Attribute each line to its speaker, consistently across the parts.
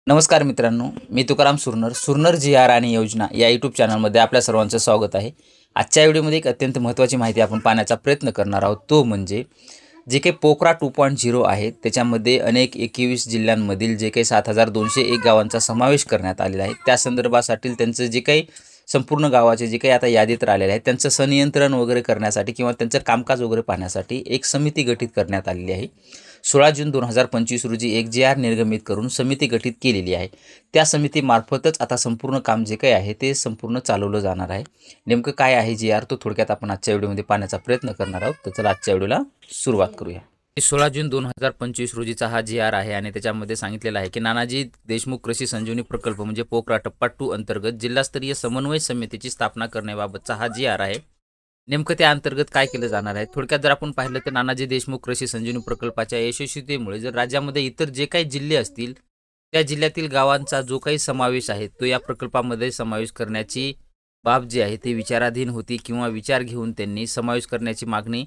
Speaker 1: नमस्कार मित्रांनो, मी तुकाराम सुरनर जी आर आणि योजना या यूट्यूब चॅनलमध्ये आपल्या सर्वांचं स्वागत आहे। आजच्या व्हिडिओमध्ये एक अत्यंत महत्त्वाची माहिती आपण पाहण्याचा प्रयत्न करणार आहोत। तो म्हणजे जे काही पोखरा 2.0 आहे त्याच्यामध्ये अनेक 21 जिल्ह्यांमधील जे काही 7201 गावांचा समावेश करण्यात आलेला आहे। त्या संदर्भासाठी त्यांचं जे काही संपूर्ण गावाचे जे काही आता यादीत राहिलेले आहेत त्यांचं संनियंत्रण वगैरे करण्यासाठी किंवा त्यांचं कामकाज वगैरे पाहण्यासाठी एक समिती गठीत करण्यात आलेली आहे। 16 जून 2025 रोजी एक जी आर निर्गमित करून समिती गठीत केलेली आहे। त्या समितीमार्फतच आता संपूर्ण काम जे काही आहे ते संपूर्ण चालवलं जाणार आहे। नेमकं काय आहे जी आर तो थोडक्यात आपण आजच्या व्हिडिओमध्ये पाहण्याचा प्रयत्न करणार आहोत। तर चला आजच्या व्हिडिओला सुरुवात करूया। 16 जून 2025 रोजीचा हा जी आर आहे आणि त्याच्यामध्ये सांगितलेलं आहे की नानाजी देशमुख कृषी संजीवनी प्रकल्प म्हणजे पोखरा टप्पा 2 अंतर्गत जिल्हास्तरीय समन्वय समितीची स्थापना करण्याबाबतचा हा जी आर आहे। नेमकं त्या अंतर्गत काय केलं जाणार आहे थोडक्यात जर आपण पाहिलं तर नानाजी देशमुख कृषी संजीवनी प्रकल्पाच्या यशस्वीतेमुळे जर राज्यामध्ये इतर जे काही जिल्हे असतील त्या जिल्ह्यातील गावांचा जो काही समावेश आहे तो या प्रकल्पामध्ये समावेश करण्याची बाब जी आहे ती विचाराधीन होती किंवा विचार घेऊन त्यांनी समावेश करण्याची मागणी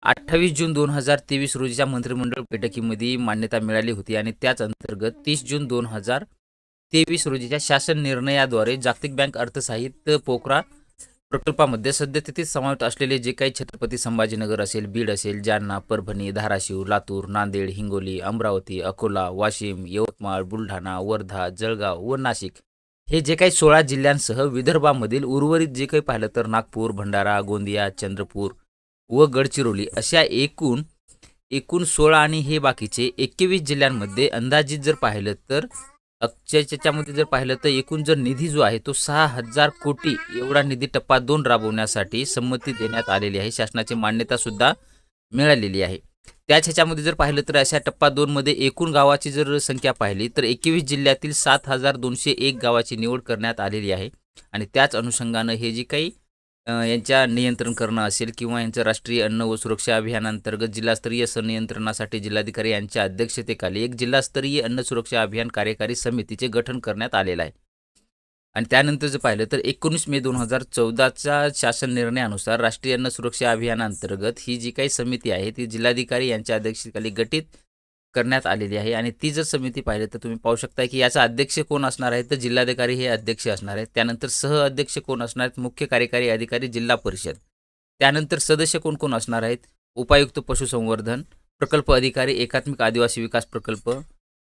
Speaker 1: 28 जून 2023 रोजीच्या मंत्रिमंडळ बैठकीमध्ये मान्यता मिळाली होती आणि त्याच अंतर्गत 30 जून 2023 रोजीच्या शासन निर्णयाद्वारे जागतिक बँक अर्थसहाय्यित पोखरा प्रकल्पामध्ये सद्यस्थितीत समाविष्ट असलेले जे काही छत्रपती संभाजीनगर असेल, बीड असेल, जालना, परभणी, धाराशिव, लातूर, नांदेड, हिंगोली, अमरावती, अकोला, वाशिम, यवतमाळ, बुलढाणा, वर्धा, जळगाव व नाशिक हे जे काही 16 जिल्ह्यांसह विदर्भामधील उर्वरित जे काही पाहिलं तर नागपूर, भंडारा, गोंदिया, चंद्रपूर व गडचिरोली अशा एकूण 16 आणि हे बाकीचे 21 जिल्ह्यांमध्ये अंदाजित जर पाहिलं तर त्याच्यामध्ये जर पाहिलं तर एकूण जर निधी जो आहे तो 6000 कोटी एवढा निधी टप्पा 2 राबवण्यासाठी संमती देण्यात आलेली आहे। शासनाची मान्यता सुद्धा मिळालेली आहे। त्याच ह्याच्यामध्ये जर पाहिलं तर अशा टप्पा 2 मध्ये एकूण गावाची जर संख्या पाहिली तर 21 जिल्ह्यातील 7201 गावाची निवड करण्यात आलेली आहे आणि त्याच अनुषंगानं हे जी काही यांच्या नियंत्रण करणं असेल किंवा यांचं राष्ट्रीय अन्न व सुरक्षा अभियानांतर्गत जिल्हास्तरीय संनियंत्रणासाठी जिल्हाधिकारी यांच्या अध्यक्षतेखाली एक जिल्हास्तरीय अन्न सुरक्षा अभियान कार्यकारी समितीचे गठन करण्यात आलेलं आहे। आणि त्यानंतर जर पाहिलं तर 19 मे 2014च्या शासन निर्णयानुसार राष्ट्रीय अन्न सुरक्षा अभियानांतर्गत ही जी काही समिती आहे ती जिल्हाधिकारी यांच्या अध्यक्षतेखाली गठीत करण्यात आलेली आहे आणि ती जर समिती पाहिली तर तुम्ही पाहू शकता की याचा अध्यक्ष कोण असणार आहे तर जिल्हाधिकारी हे अध्यक्ष असणार आहेत। त्यानंतर सह अध्यक्ष कोण असणार आहेत मुख्य कार्यकारी अधिकारी जिल्हा परिषद। त्यानंतर सदस्य कोण कोण असणार आहेत उपायुक्त पशुसंवर्धन, प्रकल्प अधिकारी एकात्मिक आदिवासी विकास प्रकल्प,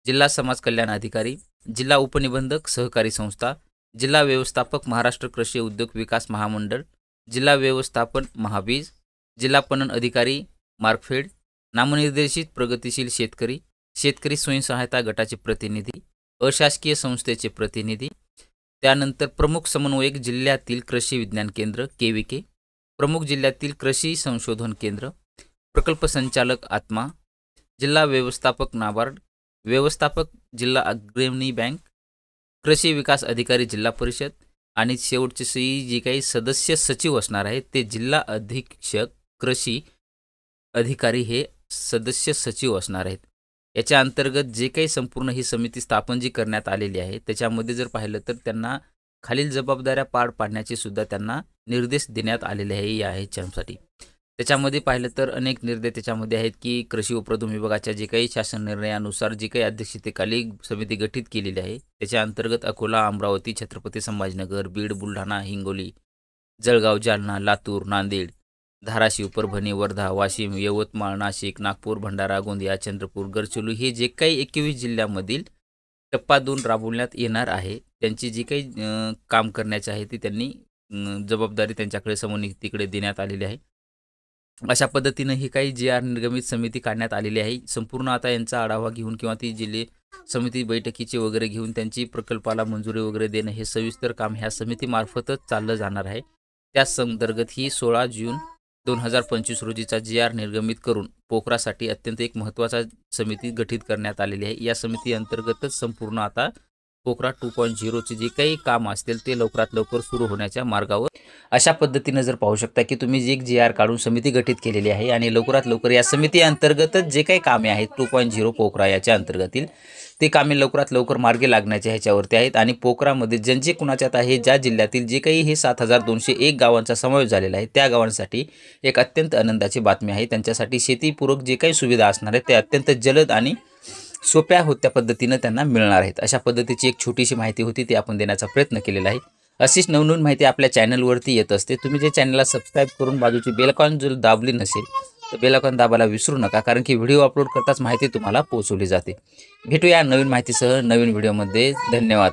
Speaker 1: जिल्हा समाज कल्याण अधिकारी, जिल्हा उपनिबंधक सहकारी संस्था, जिल्हा व्यवस्थापक महाराष्ट्र कृषी उद्योग विकास महामंडळ, जिल्हा व्यवस्थापन महाबीज, जिल्हा पणन अधिकारी मार्कफेड, नामनिर्देशित प्रगतिशील शेतकरी, शेतकरी स्वयंसहायता गटाचे प्रतिनिधी, अशासकीय संस्थेचे प्रतिनिधी, त्यानंतर प्रमुख समन्वयक जिल्ह्यातील कृषी विज्ञान केंद्र KVK, प्रमुख जिल्ह्यातील कृषी संशोधन केंद्र, प्रकल्प संचालक आत्मा, जिल्हा व्यवस्थापक नाबार्ड, व्यवस्थापक जिल्हा अग्रणी बँक, कृषी विकास अधिकारी जिल्हा परिषद आणि शेवटचे जे काही सदस्य सचिव असणार आहेत ते जिल्हा अधीक्षक कृषी अधिकारी हे सदस्य सचिव असणार आहेत। याच्या अंतर्गत जे काही संपूर्ण ही समिती स्थापन जी करण्यात आलेली आहे त्याच्यामध्ये जर पाहिलं तर त्यांना खालील जबाबदाऱ्या पार पाडण्याचे सुद्धा त्यांना निर्देश देण्यात आलेले आहे या ह्याच्यासाठी। त्याच्यामध्ये पाहिलं तर अनेक निर्देश त्याच्यामध्ये आहेत की कृषी उपप्रधान विभागाच्या जे काही शासन निर्णयानुसार जी काही अध्यक्षतेखाली समिती गठीत केलेली आहे त्याच्या अंतर्गत अकोला, अमरावती, छत्रपती संभाजीनगर, बीड, बुलढाणा, हिंगोली, जळगाव, जालना, लातूर, नांदेड, धाराशिव, परभणी, वर्धा, वाशिम, यवतमाळ, नाशिक, नागपूर, भंडारा, गोंदिया, चंद्रपूर, गडचिरोली हे जे काही 21 जिल्ह्यामधील टप्पा 2 राबवण्यात येणार आहे त्यांची जी काही काम करण्याची आहे ती त्यांनी जबाबदारी त्यांच्याकडे समन्वयकाकडे देण्यात आलेली आहे। अशा पद्धतीनं ही काही जी आर निर्गमित समिती काढण्यात आलेली आहे। संपूर्ण आता यांचा आढावा घेऊन किंवा ती जिल्हे समिती बैठकीचे वगैरे घेऊन त्यांची प्रकल्पाला मंजुरी वगैरे देणं हे सविस्तर काम ह्या समितीमार्फतच चाललं जाणार आहे। त्याच अंतर्गत ही 16 जून 2025 रोजीचा जी आर निर्गमित करून पोखरासाठी अत्यंत एक महत्त्वाचा समिती गठीत करण्यात आलेली आहे। या समिती अंतर्गतच संपूर्ण आता पोखरा 2.0चे जे काही काम असतील ते लवकरात लवकर सुरू होण्याच्या मार्गावर अशा पद्धतीने जर पाहू शकता की तुम्ही जी एक जी आर काढून समिती गठीत केलेली आहे आणि लवकरात लवकर या समिती अंतर्गतच जे काही कामे आहेत 2.0 पोखरा याच्या अंतर्गतील ते कामे लवकरात लवकर मार्गी लागण्याच्या ह्याच्यावरती आहेत आणि पोखरामध्ये ज्यांचे कुणाच्यात आहे ज्या जिल्ह्यातील जे काही हे 7201 गावांचा समावेश झालेला आहे त्या गावांसाठी एक अत्यंत आनंदाची बातमी आहे। त्यांच्यासाठी शेतीपूरक जे काही सुविधा असणार आहेत ते अत्यंत जलद आणि सोप्या होत्या पद्धतीनं त्यांना मिळणार आहेत. अशा पद्धतीची एक छोटीशी माहिती होती, ती आपण देण्याचा प्रयत्न केलेला आहे. अशीच नवनवीन माहिती आपल्या चॅनलवरती येत असते. तुम्ही जे चॅनलला सबस्क्राईब करून बाजूची बेल आयकॉन जर दाबली नसेल तर बेल आयकॉन दाबायला विसरू नका, कारण की व्हिडिओ अपलोड करताच माहिती तुम्हाला पोहोचवली जाते. भेटूया नवीन माहितीसह नवीन व्हिडिओमध्ये. धन्यवाद.